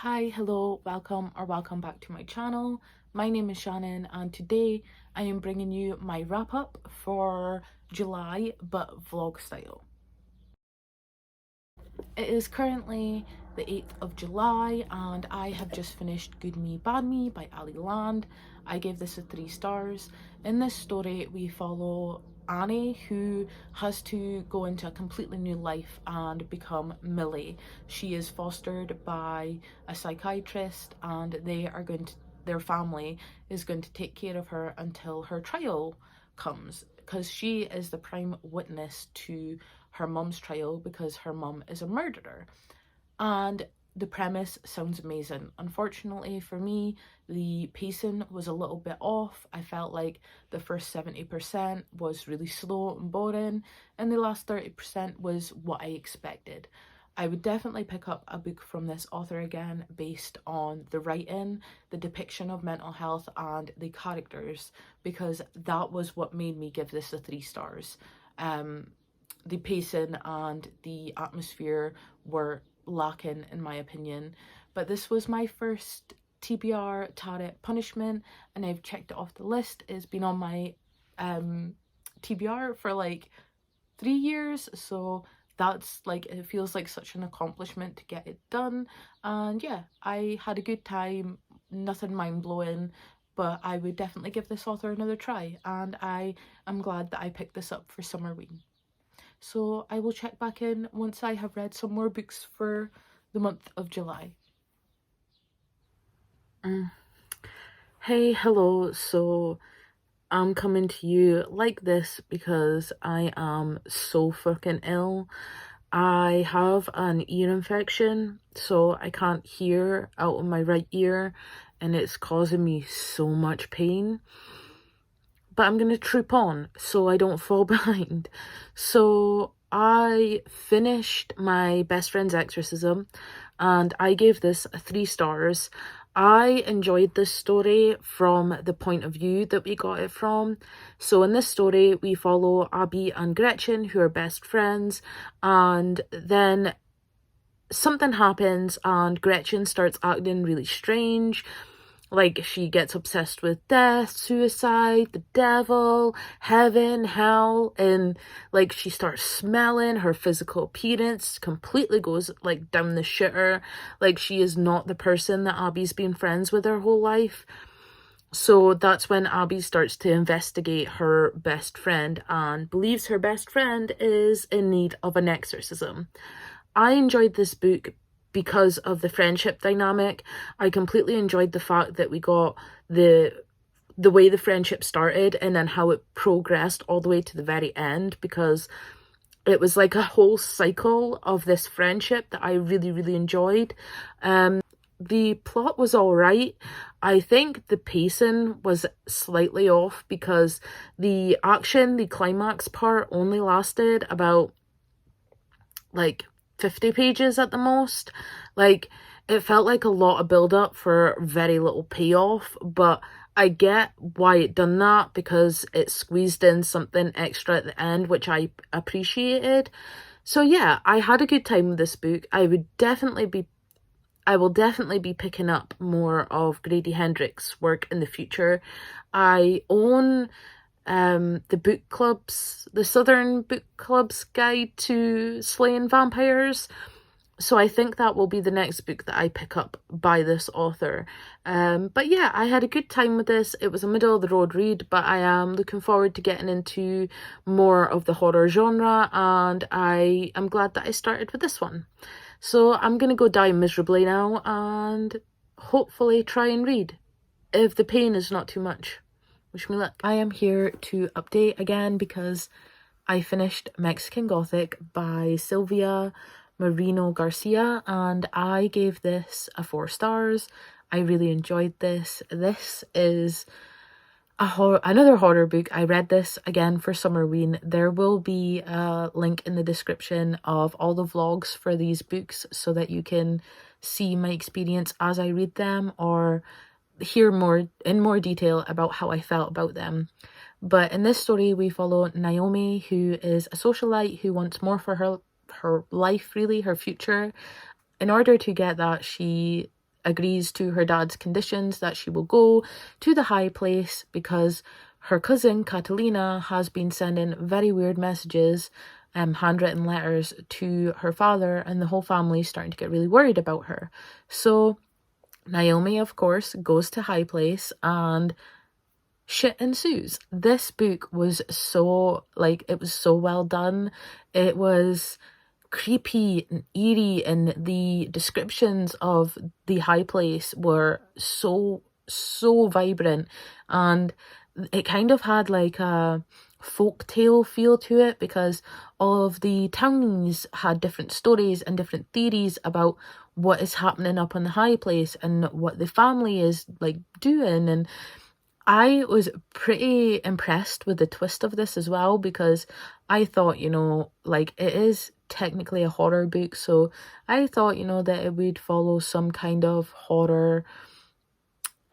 Hi, hello, welcome back to my channel. My name is Shannon and today I am bringing you my wrap up for July but vlog style. It is currently the 8th of July and I have just finished Good Me Bad Me by Ali Land. I gave this a 3 stars. In this story we follow Annie, who has to go into a completely new life and become Millie. She is fostered by a psychiatrist and their family is going to take care of her until her trial comes, because she is the prime witness to her mum's trial because her mum is a murderer. And the premise sounds amazing. Unfortunately for me, the pacing was a little bit off. I felt like the first 70% was really slow and boring, and the last 30% was what I expected. I would definitely pick up a book from this author again based on the writing, the depiction of mental health, and the characters, because that was what made me give this a 3 stars. The pacing and the atmosphere were lacking in my opinion, but this was my first TBR Tarot punishment and I've checked it off the list. It's been on my TBR for like 3 years, so that's like, it feels like such an accomplishment to get it done. And yeah, I had a good time, nothing mind-blowing, but I would definitely give this author another try, and I am glad that I picked this up for Summerween. So I will check back in once I have read some more books for the month of July. Hey, hello. So I'm coming to you like this because I am so fucking ill. I have an ear infection, so I can't hear out of my right ear, and it's causing me so much pain. But I'm gonna troop on so I don't fall behind. So I finished my best friend's exorcism and I gave this a 3 stars. I enjoyed this story from the point of view that we got it from. So in this story we follow Abby and Gretchen, who are best friends, and then something happens and Gretchen starts acting really strange. Like, she gets obsessed with death, suicide, the devil, heaven, hell, and like she starts smelling. Her physical appearance completely goes like down the shitter. Like, she is not the person that Abby's been friends with her whole life. So that's when Abby starts to investigate her best friend and believes her best friend is in need of an exorcism. I enjoyed this book because of the friendship dynamic. I completely enjoyed the fact that we got the way the friendship started and then how it progressed all the way to the very end, because it was like a whole cycle of this friendship that I really, really enjoyed. The plot was all right. I think the pacing was slightly off because the climax part only lasted about like 50 pages at the most. Like, it felt like a lot of build up for very little payoff, but I get why it done that because it squeezed in something extra at the end, which I appreciated. So yeah, I had a good time with this book. I will definitely be picking up more of Grady Hendrix' work in the future. I own the Southern Book Club's Guide to Slaying Vampires. So I think that will be the next book that I pick up by this author. But yeah, I had a good time with this. It was a middle of the road read, but I am looking forward to getting into more of the horror genre, and I am glad that I started with this one. So I'm gonna go die miserably now and hopefully try and read, if the pain is not too much. Wish me luck. I am here to update again because I finished Mexican Gothic by Silvia Marino Garcia and I gave this a 4 stars. I really enjoyed this. This is another horror book. I read this again for Summerween. There will be a link in the description of all the vlogs for these books so that you can see my experience as I read them or hear in more detail about how I felt about them. But in this story we follow Naomi, who is a socialite who wants more for her life, really, her future. In order to get that, she agrees to her dad's conditions that she will go to the high place because her cousin Catalina has been sending very weird messages, handwritten letters to her father, and the whole family is starting to get really worried about her. So Naomi, of course, goes to high place and shit ensues. This book was so, like, it was so well done. It was creepy and eerie, and the descriptions of the high place were so vibrant, and it kind of had like a folk tale feel to it because all of the townies had different stories and different theories about what is happening up on the high place and what the family is like doing. And I was pretty impressed with the twist of this as well, because I thought, you know, like, it is technically a horror book, so I thought, you know, that it would follow some kind of horror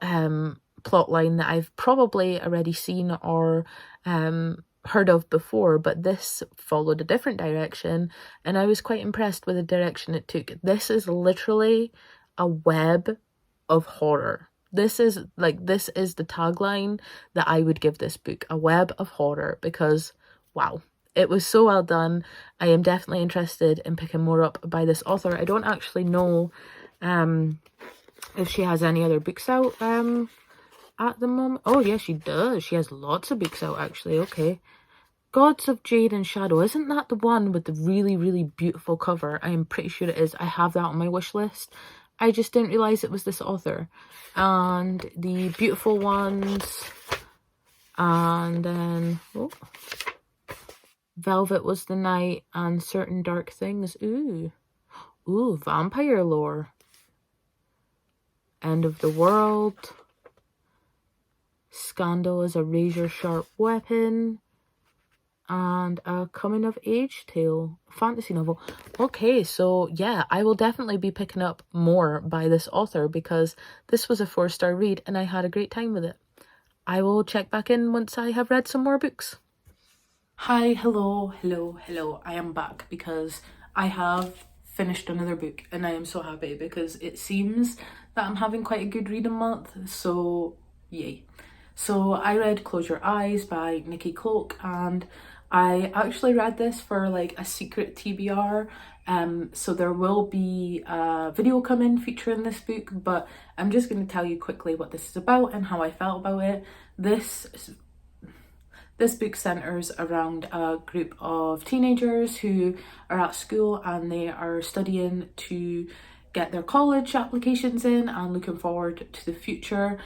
plot line that I've probably already seen or heard of before, but this followed a different direction, and I was quite impressed with the direction it took. This is literally a web of horror. This is the tagline that I would give this book, a web of horror, because wow, it was so well done. I am definitely interested in picking more up by this author. I don't actually know if she has any other books out at the moment. Oh yeah, she does. She has lots of books out actually. Okay. Gods of Jade and Shadow. Isn't that the one with the really, really beautiful cover? I am pretty sure it is. I have that on my wish list. I just didn't realise it was this author. And the beautiful ones. And then Velvet Was the Night and Certain Dark Things. Ooh, vampire lore. End of the World. Scandal is a razor sharp weapon. And a coming of age tale, fantasy novel. Okay, so yeah, I will definitely be picking up more by this author because this was a 4-star read and I had a great time with it. I will check back in once I have read some more books. Hi, hello. I am back because I have finished another book and I am so happy because it seems that I'm having quite a good reading month, so yay. So I read Close Your Eyes by Nikki Cloak, and I actually read this for like a secret TBR, so there will be a video coming featuring this book, but I'm just going to tell you quickly what this is about and how I felt about it. This book centres around a group of teenagers who are at school and they are studying to get their college applications in and looking forward to the future.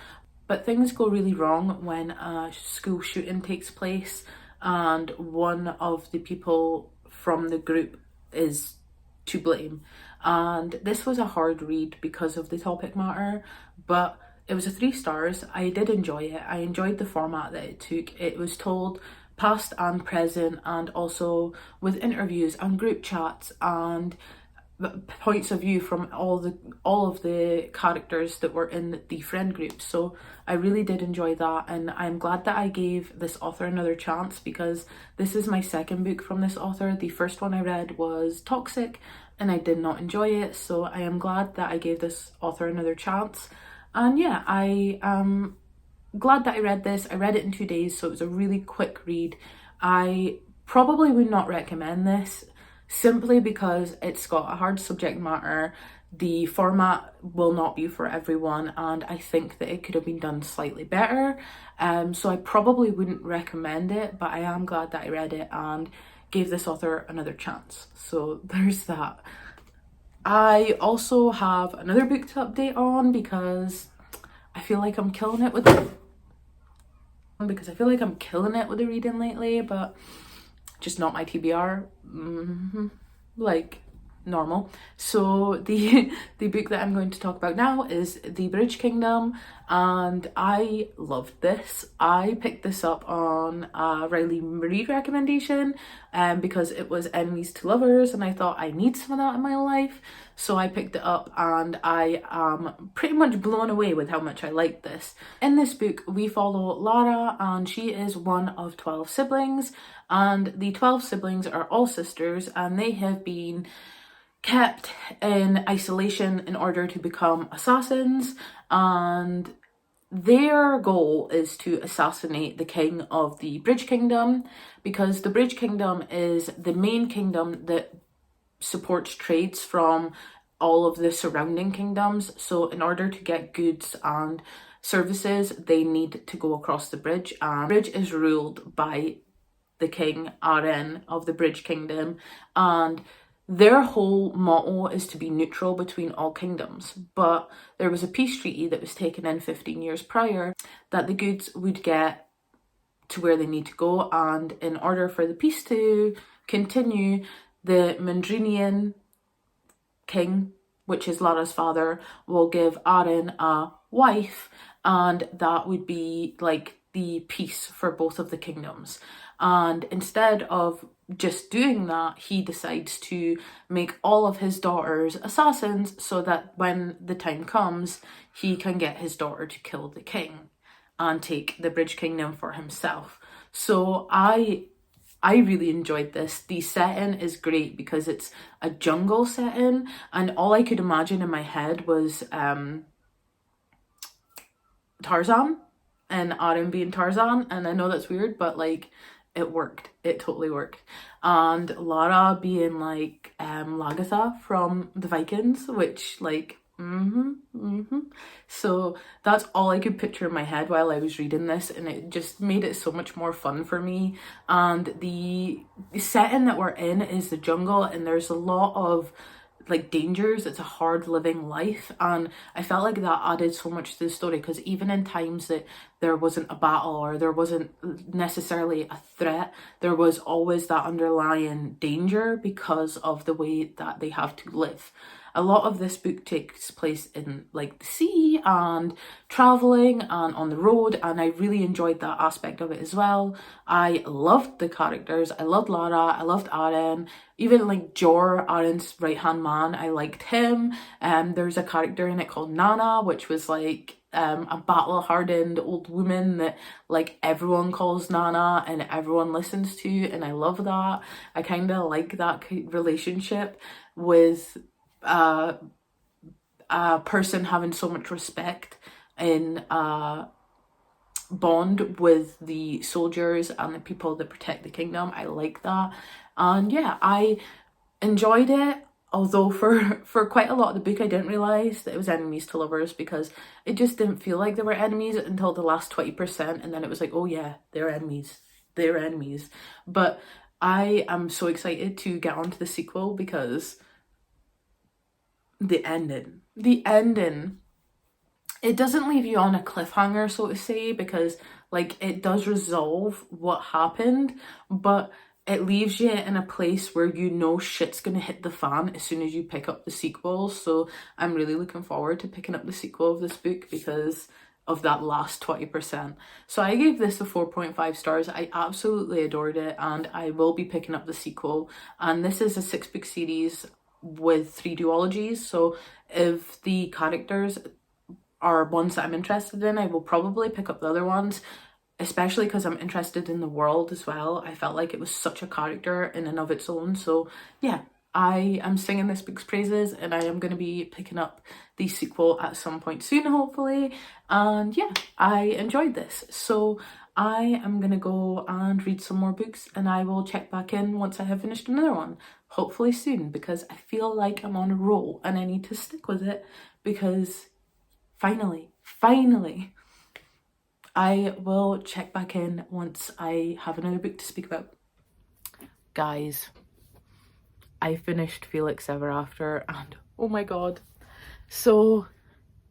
But things go really wrong when a school shooting takes place and one of the people from the group is to blame. And this was a hard read because of the topic matter, but it was a 3 stars. I did enjoy it. I enjoyed the format that it took. It was told past and present, and also with interviews and group chats and points of view from all of the characters that were in the friend group. So I really did enjoy that, and I'm glad that I gave this author another chance because this is my second book from this author. The first one I read was Toxic and I did not enjoy it, so I am glad that I gave this author another chance. And yeah, I am glad that I read this. I read it in 2 days, so it was a really quick read. I probably would not recommend this simply because it's got a hard subject matter. The format will not be for everyone, and I think that it could have been done slightly better. So I probably wouldn't recommend it, but I am glad that I read it and gave this author another chance. So there's that. I also have another book to update on because I feel like I'm killing it with the reading lately, but just not my TBR. Like normal. So the book that I'm going to talk about now is The Bridge Kingdom, and I loved this. I picked this up on a Riley Marie recommendation because it was enemies to lovers and I thought I need some of that in my life, so I picked it up and I am pretty much blown away with how much I liked this. In this book we follow Lara, and she is one of 12 siblings, and the 12 siblings are all sisters, and they have been kept in isolation in order to become assassins, and their goal is to assassinate the king of the Bridge Kingdom, because the Bridge Kingdom is the main kingdom that supports trades from all of the surrounding kingdoms. So in order to get goods and services, they need to go across the bridge, and the bridge is ruled by the king Aren of the Bridge Kingdom, and their whole motto is to be neutral between all kingdoms. But there was a peace treaty that was taken in 15 years prior that the goods would get to where they need to go, and in order for the peace to continue, the Mandrinian king, which is Lara's father, will give Aren a wife, and that would be like the peace for both of the kingdoms. And instead of just doing that, he decides to make all of his daughters assassins so that when the time comes, he can get his daughter to kill the king and take the Bridge Kingdom for himself. So I really enjoyed this. The setting is great because it's a jungle setting, and all I could imagine in my head was Tarzan and Aren being Tarzan, and I know that's weird, but like it worked. It totally worked. And Lara being like Lagatha from the Vikings, which like so that's all I could picture in my head while I was reading this, and it just made it so much more fun for me. And the setting that we're in is the jungle, and there's a lot of like dangers. It's a hard living life, and I felt like that added so much to the story, because even in times that there wasn't a battle or there wasn't necessarily a threat, there was always that underlying danger because of the way that they have to live. A lot of this book takes place in like the sea and traveling and on the road, and I really enjoyed that aspect of it as well. I loved the characters. I loved Lara, I loved Aren, even like Jor, Aren's right hand man, I liked him. There's a character in it called Nana, which was like a battle hardened old woman that like everyone calls Nana and everyone listens to, and I love that. I kind of like that relationship with a person having so much respect in bond with the soldiers and the people that protect the kingdom. I like that, and yeah, I enjoyed it. Although for quite a lot of the book I didn't realise that it was enemies to lovers, because it just didn't feel like they were enemies until the last 20%, and then it was like, oh yeah, they're enemies, they're enemies. But I am so excited to get on to the sequel, because the ending, it doesn't leave you on a cliffhanger, so to say, because like it does resolve what happened, but it leaves you in a place where you know shit's gonna hit the fan as soon as you pick up the sequel. So I'm really looking forward to picking up the sequel of this book because of that last 20%. So I gave this a 4.5 stars. I absolutely adored it, and I will be picking up the sequel. And this is a 6-book series with 3 duologies, so if the characters are ones that I'm interested in, I will probably pick up the other ones, especially because I'm interested in the world as well. I felt like it was such a character in and of its own. So yeah, I am singing this book's praises, and I am going to be picking up the sequel at some point soon, hopefully. And yeah, I enjoyed this. So I am going to go and read some more books, and I will check back in once I have finished another one, hopefully soon, because I feel like I'm on a roll and I need to stick with it, because finally, I will check back in once I have another book to speak about. Guys, I finished Felix Ever After, and oh my god. So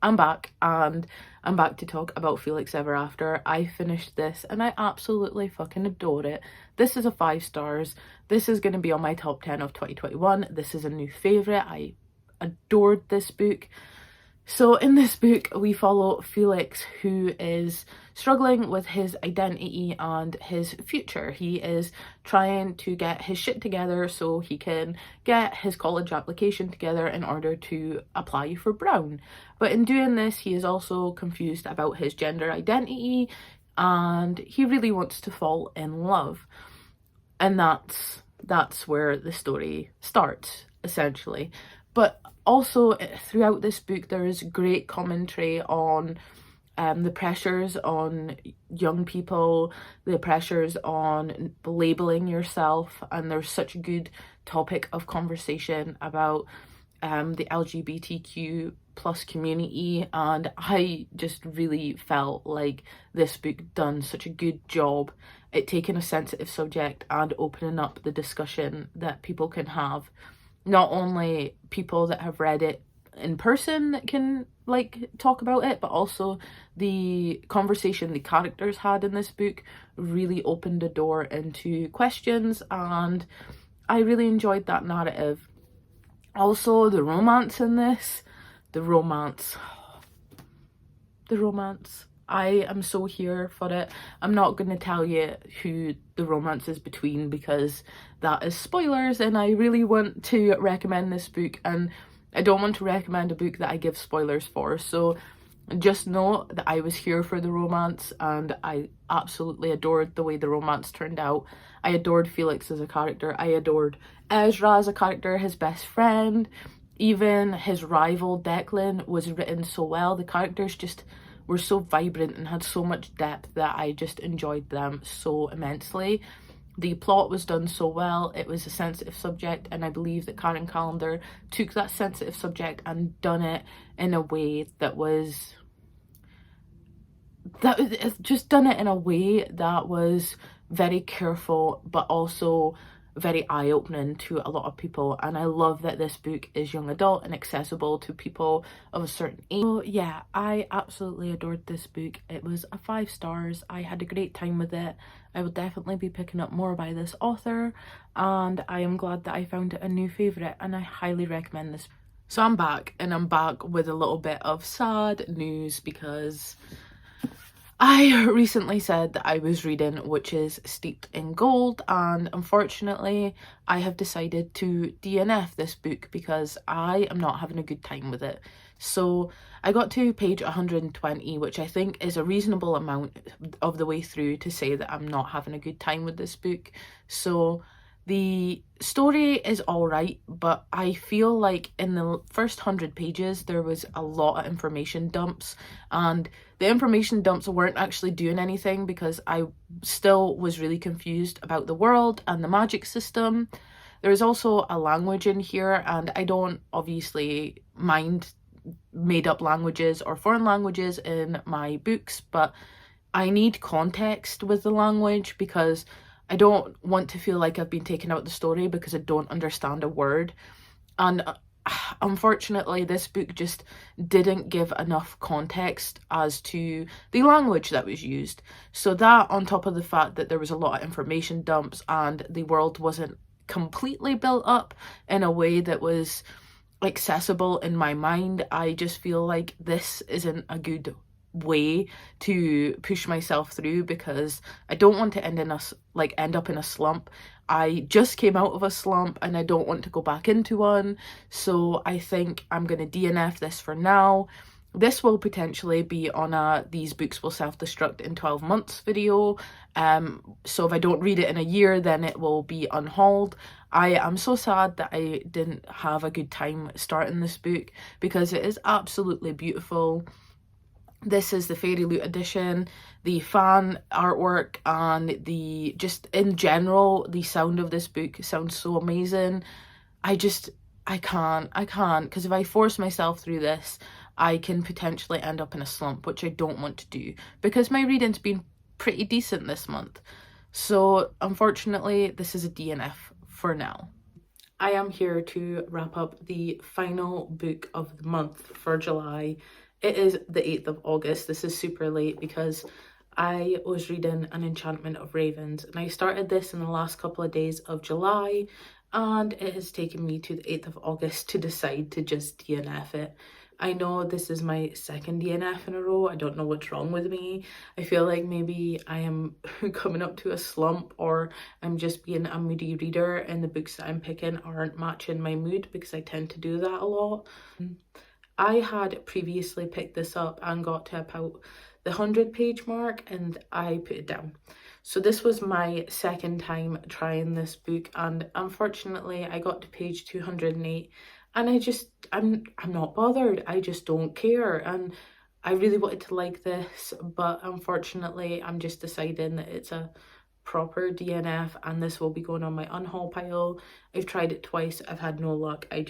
I'm back, and I'm back to talk about Felix Ever After. I finished this and I absolutely fucking adore it. This is a 5 stars. This is going to be on my top 10 of 2021. This is a new favourite. I adored this book. So in this book, we follow Felix, who is struggling with his identity and his future. He is trying to get his shit together so he can get his college application together in order to apply for Brown. But in doing this, he is also confused about his gender identity, and he really wants to fall in love. And that's where the story starts. essentially. But also throughout this book there is great commentary on the pressures on young people, the pressures on labeling yourself, and there's such a good topic of conversation about the LGBTQ plus community, and I just really felt like this book done such a good job at taking a sensitive subject and opening up the discussion that people can have. Not only people that have read it in person that can like talk about it, but also the conversation the characters had in this book really opened a door into questions, and I really enjoyed that narrative. Also, the romance in this, the romance, the romance. I am so here for it. I'm not going to tell you who the romance is between because that is spoilers, and I really want to recommend this book, and I don't want to recommend a book that I give spoilers for. So just know that I was here for the romance, and I absolutely adored the way the romance turned out. I adored Felix as a character. I adored Ezra as a character, his best friend. Even his rival Declan was written so well. The characters just were so vibrant and had so much depth that I just enjoyed them so immensely. The plot was done so well. It was a sensitive subject, and I believe that Karen Callender took that sensitive subject and done it in a way that was just done it in a way that was very careful but also very eye-opening to a lot of people. And I love that this book is young adult and accessible to people of a certain age. So yeah, I absolutely adored this book. It was a 5 stars. I had a great time with it. I will definitely be picking up more by this author, and I am glad that I found it a new favourite, and I highly recommend this. So I'm back, and I'm back with a little bit of sad news because I recently said that I was reading Witches Steeped in Gold, and unfortunately I have decided to DNF this book because I am not having a good time with it. So I got to page 120, which I think is a reasonable amount of the way through to say that I'm not having a good time with this book. So the story is alright, but I feel like in the first 100 pages there was a lot of information dumps, and the information dumps weren't actually doing anything because I still was really confused about the world and the magic system. There is also a language in here, and I don't obviously mind made up languages or foreign languages in my books, but I need context with the language because I don't want to feel like I've been taken out of the story because I don't understand a word. And unfortunately, this book just didn't give enough context as to the language that was used. So that, on top of the fact that there was a lot of information dumps and the world wasn't completely built up in a way that was accessible in my mind, I just feel like this isn't a good way to push myself through because I don't want to end up in a slump. I just came out of a slump and I don't want to go back into one, so I think I'm going to DNF this for now. This will potentially be on a these books will self-destruct in 12 months video, so if I don't read it in a year then it will be unhauled. I am so sad that I didn't have a good time starting this book because it is absolutely beautiful. This is the Fairy Loot edition. The fan artwork and the just in general the sound of this book sounds so amazing. I can't because if I force myself through this I can potentially end up in a slump, which I don't want to do because my reading's been pretty decent this month. So unfortunately this is a DNF for now. I am here to wrap up the final book of the month for July. It is the 8th of August. This is super late because I was reading An Enchantment of Ravens, and I started this in the last couple of days of July, and it has taken me to the 8th of August to decide to just DNF it. I know this is my second DNF in a row. I don't know what's wrong with me. I feel like maybe I am coming up to a slump, or I'm just being a moody reader and the books that I'm picking aren't matching my mood, because I tend to do that a lot. I had previously picked this up and got to about the 100-page mark and I put it down. So this was my second time trying this book, and unfortunately I got to page 208 and I'm not bothered. I just don't care, and I really wanted to like this, but unfortunately I'm just deciding that it's a proper DNF and this will be going on my unhaul pile. I've tried it twice, I've had no luck. I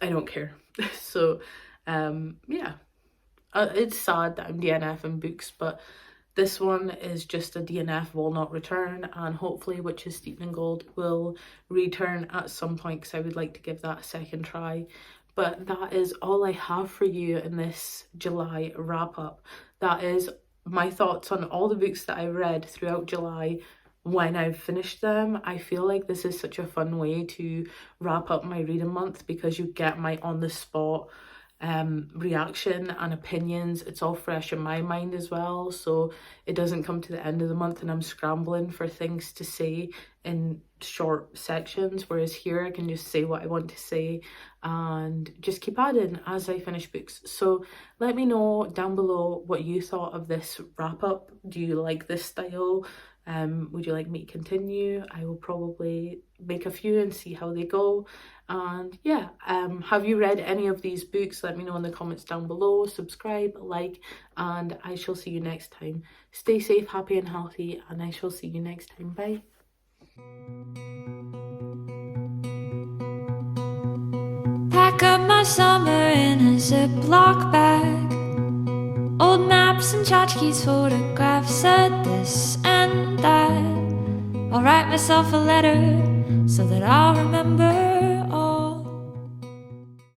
don't care. So yeah, it's sad that I'm DNFing books, but this one is just a DNF will not return, and hopefully Witches Steeped in Gold will return at some point because I would like to give that a second try. But that is all I have for you in this July wrap up. That is my thoughts on all the books that I read throughout July when I've finished them. I feel like this is such a fun way to wrap up my reading month because you get my on the spot reaction and opinions. It's all fresh in my mind as well, so it doesn't come to the end of the month and I'm scrambling for things to say in short sections, whereas here I can just say what I want to say and just keep adding as I finish books. So let me know down below what you thought of this wrap up. Do you like this style? Would you like me to continue? I will probably make a few and see how they go. And yeah, have you read any of these books? Let me know in the comments down below. Subscribe, like, and I shall see you next time. Stay safe, happy and healthy, and I shall see you next time. Bye. Pack up my summer in a Ziploc bag. Old maps and tchotchkes, photographs, said this and that. I'll write myself a letter so that I'll remember